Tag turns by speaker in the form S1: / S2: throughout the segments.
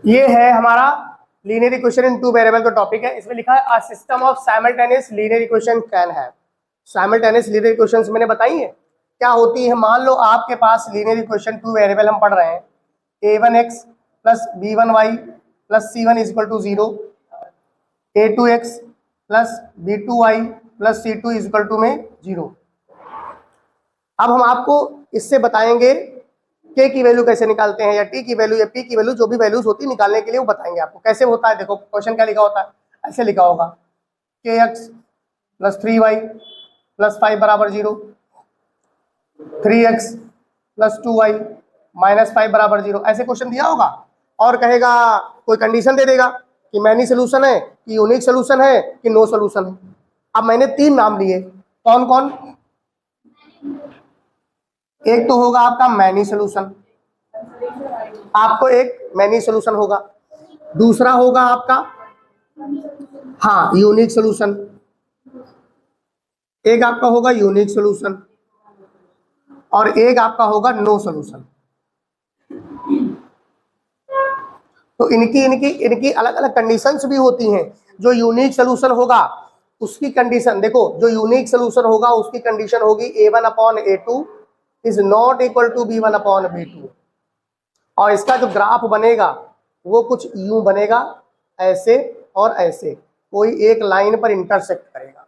S1: ये है हमारा linear equation in two variable का टॉपिक है। इसमें लिखा है a system of simultaneous linear equation can have. Simultaneous linear equations मैंने बताई है क्या होती है। मान लो आपके पास लीनियर इक्वेशन टू वेरिएबल हम पढ़ रहे हैं, a1x plus b1y plus c1 is equal to 0, a2x plus b2y plus c2 is equal to में 0। अब हम आपको इससे बताएंगे k की वैल्यू कैसे निकालते हैं, या t की वैल्यू या p की वैल्यू, जो भी वैल्यूज होती है निकालने के लिए वो बताएंगे आपको कैसे होता है। देखो क्वेश्चन क्या लिखा होता है, ऐसे लिखा होगा kx प्लस 3y प्लस 5 बराबर 0, 3x प्लस 2y माइनस 5 बराबर 0, ऐसे क्वेश्चन दिया होगा। और कहेगा, कोई कंडीशन दे देगा कि मैनी सोल्यूशन है, कि यूनिक सोल्यूशन है, कि नो सोल्यूशन है। अब मैंने 3 नाम लिए, कौन कौन। एक तो होगा आपका मैनी सोल्यूशन, आपको एक मैनी सोल्यूशन होगा। दूसरा होगा आपका हाँ यूनिक सोल्यूशन, एक आपका होगा यूनिक सोल्यूशन, और एक आपका होगा नो सोल्यूशन। तो इनकी इनकी इनकी अलग अलग कंडीशंस भी होती हैं। जो यूनिक सोल्यूशन होगा उसकी कंडीशन देखो, जो यूनिक सोल्यूशन होगा उसकी कंडीशन होगी a1/a2 is not equal to b1/b2, और इसका जो ग्राफ बनेगा वो कुछ यूं बनेगा, ऐसे और ऐसे, कोई एक लाइन पर इंटरसेक्ट करेगा।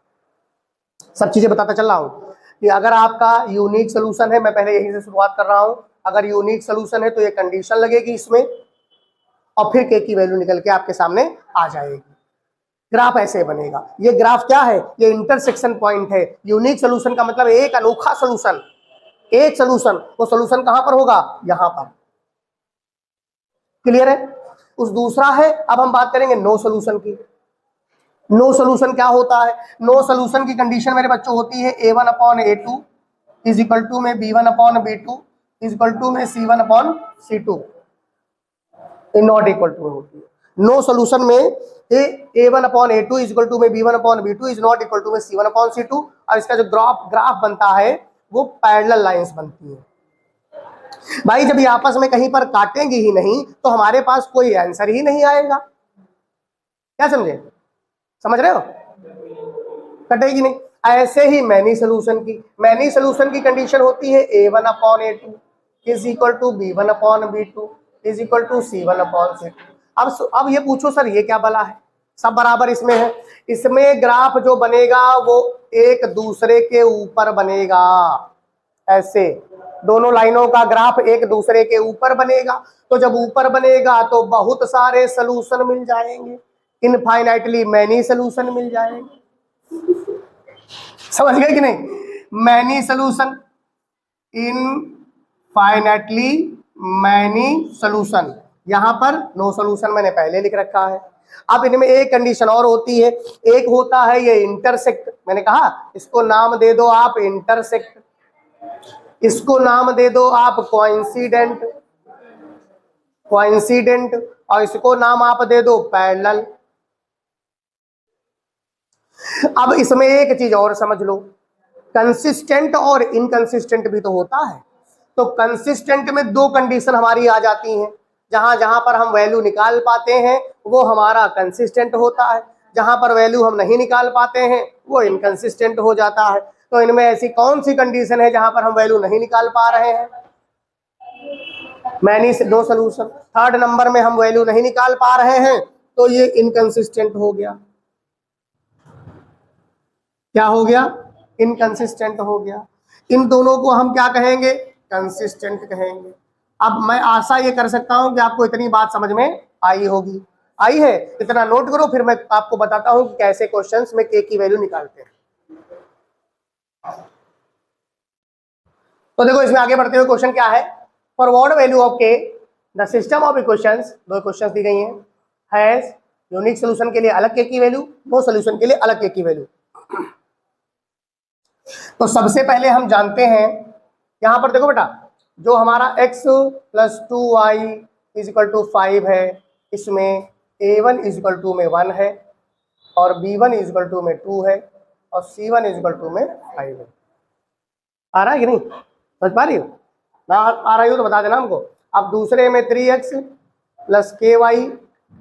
S1: सब चीजें बताता चल रहा हूं कि अगर आपका यूनिक सोल्यूशन है, मैं पहले यहीं से शुरुआत कर रहा हूं, अगर यूनिक सोल्यूशन है तो ये कंडीशन लगेगी इसमें, और फिर k की वैल्यू निकल के आपके सामने आ जाएगी। ग्राफ ऐसे बनेगा। ये ग्राफ क्या है, ये इंटरसेक्शन पॉइंट है। यूनिक सोल्यूशन का मतलब एक अनोखा सोल्यूशन, एक सोल्यूशन, वो सोल्यूशन कहां पर होगा, यहां पर। क्लियर है। उस दूसरा है, अब हम बात करेंगे नो सोल्यूशन की। नो सोल्यूशन क्या होता है, नो सोल्यूशन की कंडीशन मेरे बच्चों होती है a1/a2 इज इक्वल टू में b1/b2 इज इक्वल टू में c1/c2, नॉट इक्वल टू होती है। नो सोल्यूशन में a1/a2 इज इक्वल टू में b1/b2 is not equal to में c1/c2, और इसका जो ग्राफ बनता है वो पैरेलल लाइंस बनती है। भाई जब ये आपस में कहीं पर काटेंगे ही नहीं तो हमारे पास कोई आंसर ही नहीं आएगा। क्या समझे, समझ रहे हो, कटेगी नहीं। ऐसे ही मैनी सोल्यूशन की कंडीशन होती है a1/a2 is equal to b1/b2 is equal to c1/c2। अब ये पूछो सर ये क्या बला है, सब बराबर इसमें है। इसमें ग्राफ जो बनेगा वो एक दूसरे के ऊपर बनेगा, ऐसे दोनों लाइनों का ग्राफ एक दूसरे के ऊपर बनेगा। तो जब ऊपर बनेगा तो बहुत सारे सोल्यूशन मिल जाएंगे, इनफाइनाइटली मैनी सोल्यूशन मिल जाएंगे। समझ गए कि नहीं, many solution, infinitely many solution. यहां पर नो सोल्यूशन मैंने पहले लिख रखा है। अब इनमें एक कंडीशन और होती है, एक होता है ये इंटरसेक्ट। मैंने कहा इसको नाम दे दो आप इंटरसेक्ट, इसको नाम दे दो आप कोइंसिडेंट, और इसको नाम आप दे दो पैरेलल। अब इसमें एक चीज और समझ लो, कंसिस्टेंट और इनकंसिस्टेंट भी तो होता है। तो कंसिस्टेंट में दो कंडीशन हमारी आ जाती हैं, जहां जहां पर हम वैल्यू निकाल पाते हैं वो हमारा कंसिस्टेंट होता है, जहां पर वैल्यू हम नहीं निकाल पाते हैं वो इनकंसिस्टेंट हो जाता है। तो इनमें ऐसी कौन सी कंडीशन है जहां पर हम वैल्यू नहीं निकाल पा रहे हैं, many no solution. Third number में हम वैल्यू नहीं निकाल पा रहे हैं तो ये इनकंसिस्टेंट हो गया। क्या हो गया, इनकंसिस्टेंट हो गया। इन दोनों को हम क्या कहेंगे, कंसिस्टेंट कहेंगे। अब मैं आशा ये कर सकता हूं कि आपको इतनी बात समझ में आई होगी। आई है, इतना नोट करो, फिर मैं आपको बताता हूं कि कैसे क्वेश्चंस में k की वैल्यू निकालते हैं। तो देखो इसमें आगे बढ़ते हुए क्वेश्चन क्या है, for what value of k the system of equations, दो क्वेश्चंस दी गई हैं, हैज यूनिक सोल्यूशन के लिए अलग k की वैल्यू, नो सोल्यूशन के लिए अलग k की वैल्यू। तो सबसे पहले हम जानते हैं, यहां पर देखो बेटा, जो हमारा x plus 2y is equal to 5 है, इसमें a1 इज इक्वल टू में 1 है, और b1 इज इक्वल टू में 2 है, और c1 इज इक्वल टू में 5 है। आ रहा है कि नहीं, समझ पा रही हो ना, आ रही हो तो बता देना हमको। अब दूसरे में 3x प्लस के वाई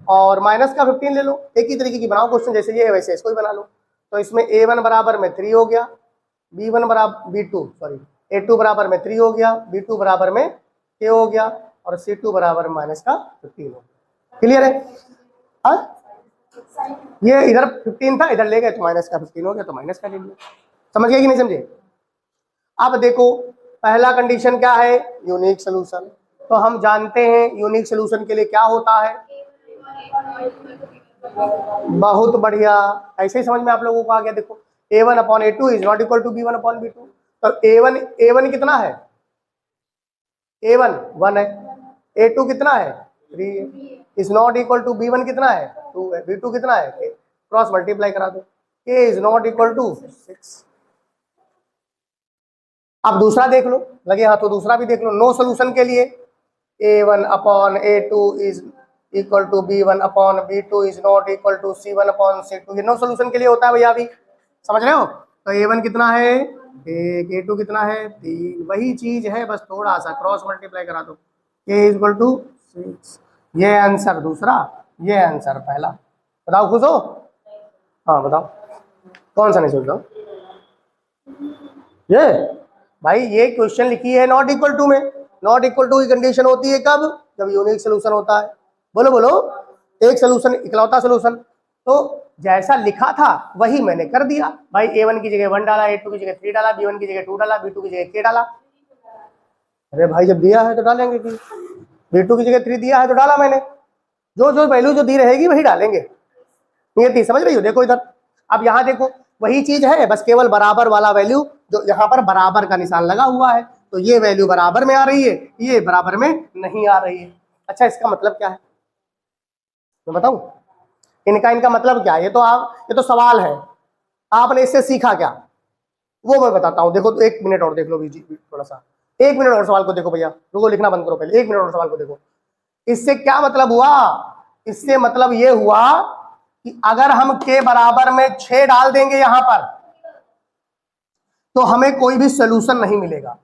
S1: और माइनस का 15 ले लो। एक ही तरीके की बनाओ क्वेश्चन, जैसे ये है वैसे इसको भी बना लो। तो इसमें a1 बराबर में 3 हो गया, b1 बराबर b2 सॉरी a2 बराबर में 3 हो गया, b2 बराबर में k हो गया और c2 बराबर माइनस का 15 हो गया। क्लियर है? हाँ, ये इधर 15 था, इधर ले गए तो माइनस का 15 हो गया, तो माइनस का ले लिया। समझ गए कि नहीं समझे? अब देखो पहला कंडीशन क्या है, यूनिक सोल्यूशन। तो हम जानते हैं यूनिक सोल्यूशन के लिए क्या होता है, बहुत बढ़िया, ऐसे ही समझ में आप लोगों को आ गया। देखो a1 upon a2 is not equal to b1 upon b2। तो a1 कितना है, a1 1 है, a2 कितना है 3 है, is not equal to b1 कितना है 2 है, b2 कितना है k, क्रॉस मल्टीप्लाई करा दो, k is not equal to 6। अब दूसरा देख लो, लगे हाँ तो दूसरा भी देख लो। नो सोल्यूशन के लिए a1 upon a2 is equal to b1 upon b2 is not equal to c1 upon c2। ये नो सोल्यूशन के लिए होता है भैया, अभी समझ रहे हो? तो a1 कितना है 1, a2 कितना है 3, वही चीज है, बस थोड़ा सा क्रॉस मल्टीप्लाई करा दो, k इज इक्वल टू 6। ये आंसर दूसरा, ये आंसर पहला। बताओ खुश हो? हाँ बताओ कौन सा नहीं सोच रहा? ये भाई ये क्वेश्चन लिखी है नॉट इक्वल टू में। नॉट इक्वल टू की कंडीशन होती है कब, जब यूनिक सोल्यूशन होता है। बोलो बोलो, एक सोल्यूशन इकलौता सोल्यूशन। तो जैसा लिखा था वही मैंने कर दिया भाई, a1 की जगह 1 डाला, a2 की जगह 3 डाला, b1 की जगह 2 डाला, b2 की जगह k डाला। अरे भाई जब दिया है तो डालेंगे कि b2 की जगह 3 दिया है तो डाला मैंने, जो जो वैल्यू जो दी रहेगी वही डालेंगे। नियति समझ रही हो? देखो इधर, अब यहाँ देखो वही चीज है, बस केवल बराबर वाला वैल्यू, जो यहाँ पर बराबर का निशान लगा हुआ है, तो ये वैल्यू बराबर में आ रही है, ये बराबर में नहीं आ रही है। अच्छा इसका मतलब क्या है मैं बताऊं? इनका मतलब क्या है? ये तो सवाल है, आपने इससे सीखा क्या वो मैं बताता हूं। देखो तो 1 मिनट और देख लो जी, थोड़ा सा 1 मिनट और सवाल को देखो भैया, रुको लिखना बंद करो पहले, 1 मिनट और सवाल को देखो। इससे क्या मतलब हुआ? इससे मतलब ये हुआ कि अगर हम के बराबर में 6 डाल देंगे यहां पर, तो हमें कोई भी सोल्यूशन नहीं मिलेगा।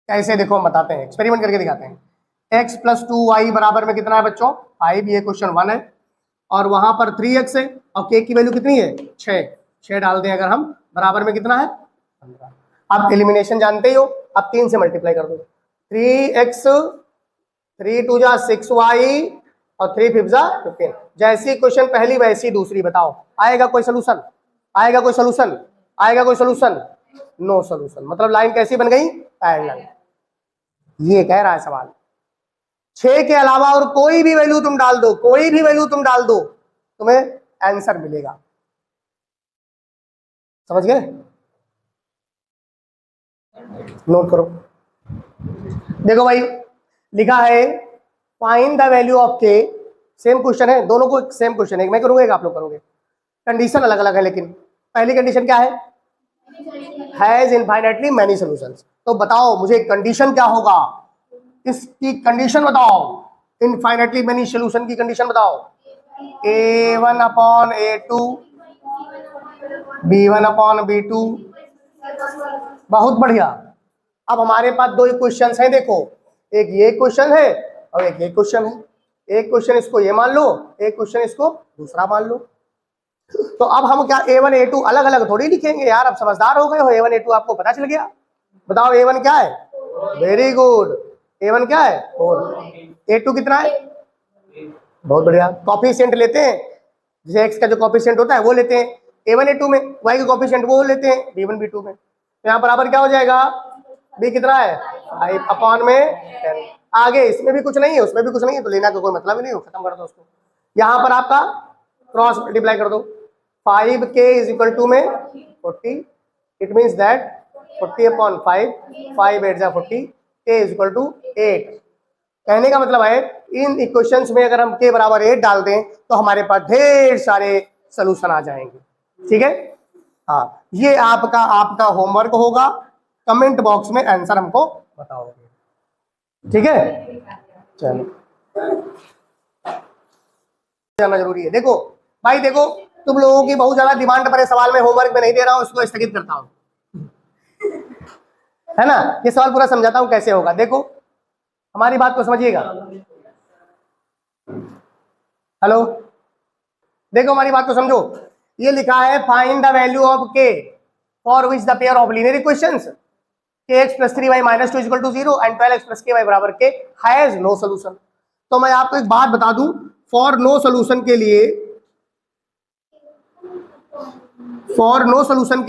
S1: कैसे देखो हम बताते हैं, एक्सपेरिमेंट करके दिखाते हैं। x प्लस 2y बराबर में कितना है बच्चों 5, ये क्वेश्चन 1 है, और वहां पर 3x है, और k की वैल्यू कितनी है 6 डाल दें अगर हम, बराबर में कितना है 15। आप एलिमिनेशन जानते ही हो, अब 3 से मल्टीप्लाई कर दो, 3x 3 2 जा 6y और 3 5 जा 15। जैसी क्वेश्चन पहली वैसी दूसरी, बताओ आएगा कोई सोल्यूशन? आएगा कोई सोल्यूशन? आएगा कोई सोल्यूशन? No solution. मतलब लाइन कैसी बन गई? पैरेलल। ये कह रहा है सवाल। 6 के अलावा और कोई भी वैल्यू तुम डाल दो, कोई भी वैल्यू तुम डाल दो, तुम्हें आंसर मिलेगा। समझ गए? नोट करो, देखो भाई लिखा है फाइंड द वैल्यू ऑफ के। सेम क्वेश्चन है, दोनों को सेम क्वेश्चन है, मैं करूंगा एक आप लोग करोगे, कंडीशन अलग अलग है। लेकिन पहली कंडीशन क्या है? Has infinitely many solutions. तो बताओ मुझे कंडीशन क्या होगा, इसकी कंडीशन बताओ, इनफाइनाइटली मेनी सॉल्यूशन की कंडीशन बताओ। a1 upon a2 b1 upon b2। बहुत बढ़िया। अब हमारे पास दो इक्वेशंस हैं, देखो एक ये क्वेश्चन है और एक ये क्वेश्चन है। एक क्वेश्चन इसको ये मान लो, एक क्वेश्चन इसको दूसरा मान लो। तो अब हम क्या a1 a2 अलग अलग थोड़ी लिखेंगे यार, अब समझदार हो गए हो, a1 a2 आपको पता चल गया। बताओ a1 क्या है? वेरी गुड, a1 क्या है 4, a2 कितना है? बहुत बढ़िया। कॉफिशिएंट लेते हैं, जैसे x का जो कॉफिशिएंट होता है वो लेते हैं a1 a2 में, y का कॉफिशिएंट वो लेते हैं b1 b2 में। तो यहाँ बराबर क्या हो जाएगा? b कितना है 5 अपॉन में 10। आगे इसमें भी कुछ नहीं है उसमें भी कुछ नहीं है, तो लेना का कोई मतलब ही नहीं हो, खत्म कर दो उसको। यहाँ पर आपका क्रॉस मल्टीप्लाई कर दो, 5k इज इक्वल टू में 40, इट मीन्स दैट 40 अपॉन 5, 5 8 जा 40, k इज इक्वल टू 8। कहने का मतलब है इन इक्वेशंस में अगर हम k बराबर 8 डाल दें तो हमारे पास ढेर सारे सलूशन आ जाएंगे। ठीक है? हाँ, ये आपका होमवर्क होगा, कमेंट बॉक्स में आंसर हमको बताओगे। ठीक है? चलो जाना जरूरी है। देखो भाई देखो, तुम लोगों की बहुत ज्यादा डिमांड पर सवाल में होमवर्क में नहीं दे रहा हूं, इसको स्थगित करता हूं, है ना। ये सवाल पूरा समझाता हूं कैसे होगा। देखो हमारी बात को समझिएगा। हेलो, देखो हमारी बात को समझो। ये लिखा है find the value of K for which the pair of linear equations kx + 3y - 2 = 0 and 12x + ky = k has no solution. तो मैं आपको एक बात बता दूं, फॉर नो सॉल्यूशन के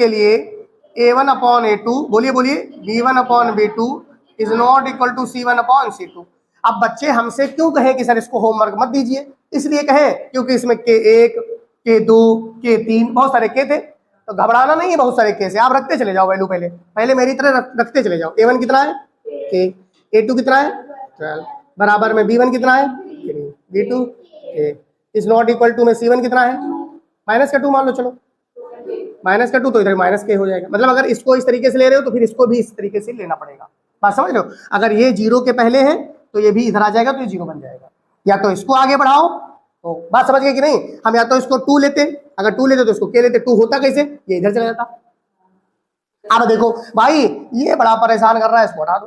S1: लिए a1/a2 बोलिए b1/b2 is not equal to c1/c2। अब बच्चे हमसे क्यों कहें कि सर इसको होमवर्क मत दीजिए, इसलिए कहें क्योंकि इसमें k1 k2 k3 बहुत सारे के थे, तो घबराना नहीं है। बहुत सारे के से आप रखते चले जाओ वैल्यू, पहले मेरी तरह रखते चले जाओ। a1 कितना है k, a2 कितना है 12 बराबर में b1 कितना है 3, b2 k is not equal to में c1 कितना है -2 मान लो, चलो -2 तो इधर -k हो जाएगा। मतलब अगर इसको इस तरीके से ले रहे हो तो फिर इसको भी इस तरीके से लेना पड़ेगा। बात समझ रहे हो? अगर ये 0 के पहले है तो ये भी इधर आ जाएगा, तो ये 0 बन जाएगा। या तो इसको आगे बढ़ाओ, तो बात समझ गए कि नहीं? हम या तो इसको 2 लेते, अगर 2 लेते तो इसको k लेते, 2 होता कैसे, ये इधर चला जाता। अब देखो भाई ये बड़ा परेशान कर रहा है, इसको हटा दो,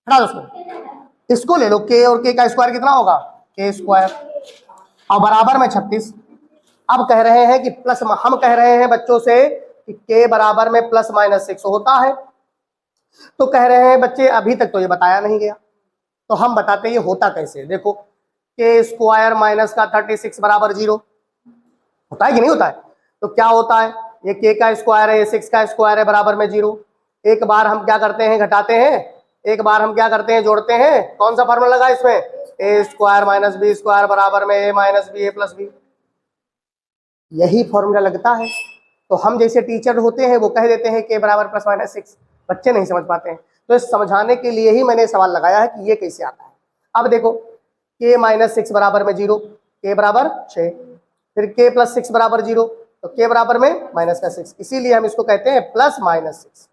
S1: हटा दो इसको, इसको ले लो k, और k का स्क्वायर कितना होगा k², और बराबर में 36। अब कह रहे हैं कि प्लस, हम कह रहे हैं बच्चों से कि k बराबर में ±6 होता है। तो कह रहे हैं बच्चे अभी तक तो ये बताया नहीं गया, तो हम बताते हैं ये होता कैसे। देखो k² - 36 = 0 होता है कि नहीं होता है? तो क्या होता है, ये k का स्क्वायर है, ये 6 का स्क्वायर है, बराबर में 0। एक बार हम क्या करते हैं घटाते हैं, एक बार हम क्या करते हैं जोड़ते हैं। कौन सा फॉर्मूला लगा इसमें, a² - b² बराबर में a - b a + b, यही फॉर्मूला लगता है। तो हम जैसे टीचर होते हैं वो कह देते हैं k बराबर ±6, बच्चे नहीं समझ पाते हैं। तो इस समझाने के लिए ही मैंने सवाल लगाया है कि ये कैसे आता है। अब देखो k - 6 बराबर में 0, k बराबर 6, फिर k + 6 बराबर 0, तो k बराबर में -6, इसीलिए हम इसको कहते हैं +-6।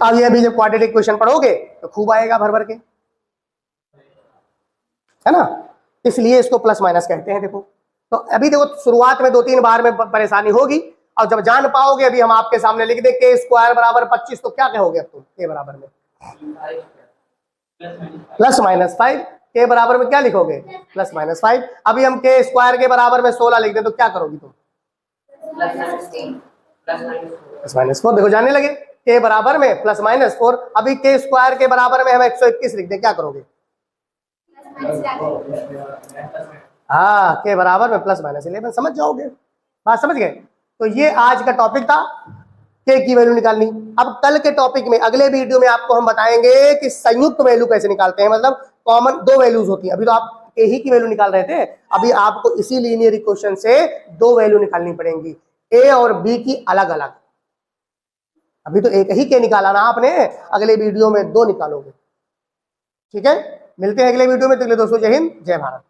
S1: अब ये अभी जब क्वाड्रेटिक इक्वेशन पढ़ोगे तो खूब आएगा भर भर के, है ना, इसलिए इसको प्लस माइनस कहते हैं। देखो तो अभी देखो शुरुआत में 2-3 बार में परेशानी होगी, और जब जान पाओगे, अभी हम आपके सामने लिख दे k² बराबर 25, तो क्या कहोगे अब तुम, k बराबर में +-5, k बराबर में क्या लिखोगे +-5। अभी हम k² के बराबर में 16 लिख दे तो क्या करोगी तुम, +-4। देखो जानने लगे, k बराबर में +-4। अभी k² के बराबर में हम 121 लिख दे, क्या करोगे, हाँ k बराबर में +-11 समझ जाओगे। बात समझ गए? तो ये आज का टॉपिक था, k की वैल्यू निकालनी। अब कल के टॉपिक में, अगले वीडियो में आपको हम बताएंगे कि संयुक्त वैल्यू कैसे निकालते हैं, मतलब कॉमन 2 वैल्यूज होती हैं। अभी तो आप k ही की वैल्यू निकाल रहे थे, अभी आपको इसी लीनियर इक्वेशन से 2 वैल्यू निकालनी पड़ेंगी, a और b की अलग अलग। अभी तो एक ही k निकाला ना आपने, अगले वीडियो में 2 निकालोगे। ठीक है, मिलते हैं अगले वीडियो में। तो दोस्तों जय हिंद, जय भारत।